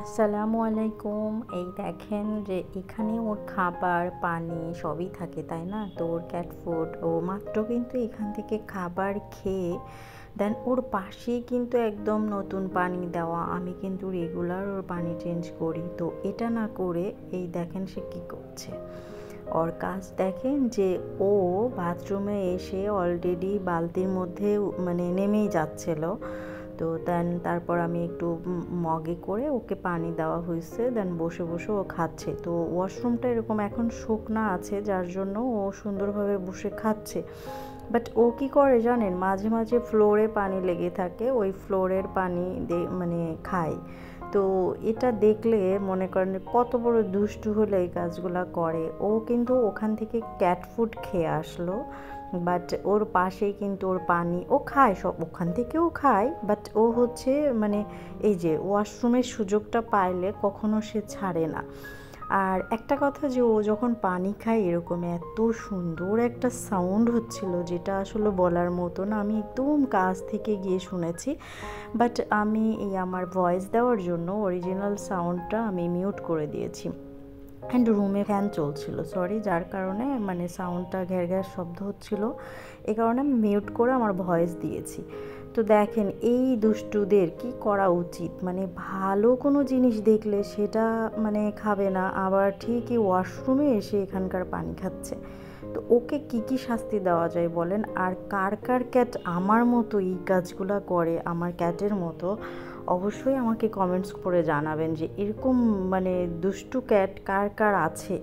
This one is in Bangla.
আসসালামু আলাইকুম। এই দেখেন যে এখানে ওর খাবার পানি সবই থাকে, তাই না? তো ওর ক্যাট ফুড ও মাত্র কিন্তু এখান থেকে খাবার খেয়ে দেন ওর পাশেই কিন্তু একদম নতুন পানি দেওয়া। আমি কিন্তু রেগুলার ওর পানি চেঞ্জ করি, তো এটা না করে এই দেখেন সে কী করছে। ওর কাজ দেখেন যে ও বাথরুমে এসে অলরেডি বালতির মধ্যে মানে নেমেই যাচ্ছিল। তো দেন তারপর আমি একটু মগে করে ওকে পানি দেওয়া হয়েছে, দেন বসে বসে ও খাচ্ছে। তো ওয়াশরুমটা এরকম এখন শুকনা আছে, যার জন্য ও সুন্দরভাবে বসে খাচ্ছে। বাট ও কী করে জানেন, মাঝে মাঝে ফ্লোরে পানি লেগে থাকে, ওই ফ্লোরের পানি মানে খায়। তো এটা দেখলে মনে করেন কত বড় দুষ্টু হলে এই কাজগুলো করে। ও কিন্তু ওখান থেকে ক্যাট ফুড খেয়ে আসলো, বাট ওর পাশেই কিন্তু ওর পানি ও খায়, সব ওখান থেকেও খায়, বাট ও হচ্ছে মানে এই যে ওয়াশরুমের সুযোগটা পাইলে কখনো সে ছাড়ে না। আর একটা কথা যে ও যখন পানি খায় এরকম এত সুন্দর একটা সাউন্ড হচ্ছিল, যেটা আসলে বলার মতো না। আমি একদম কাছ থেকে গিয়ে শুনেছি, বাট আমি এই আমার ভয়েস দেওয়ার জন্য অরিজিনাল সাউন্ডটা আমি মিউট করে দিয়েছি। অ্যান্ড রুমে ফ্যান চলছিল, সরি, যার কারণে মানে সাউন্ডটা ঘ্যার ঘ্যার শব্দ হচ্ছিল, এই কারণে আমি মিউট করে আমার ভয়েস দিয়েছি। তো দেখেন এই দুষ্টুদের কি করা উচিত, মানে ভালো কোনো জিনিস দেখলে সেটা মানে খাবে না, আবার ঠিকই ওয়াশরুমে এসে এখানকার পানি খাচ্ছে। তো ওকে কি কি শাস্তি দেওয়া যায় বলেন? আর কার কার ক্যাট আমার মতো এই কাজগুলো করে, আমার ক্যাটের মতো, অবশ্যই আমাকে কমেন্টস করে জানাবেন যে এরকম মানে দুষ্টু ক্যাট কার কার আছে।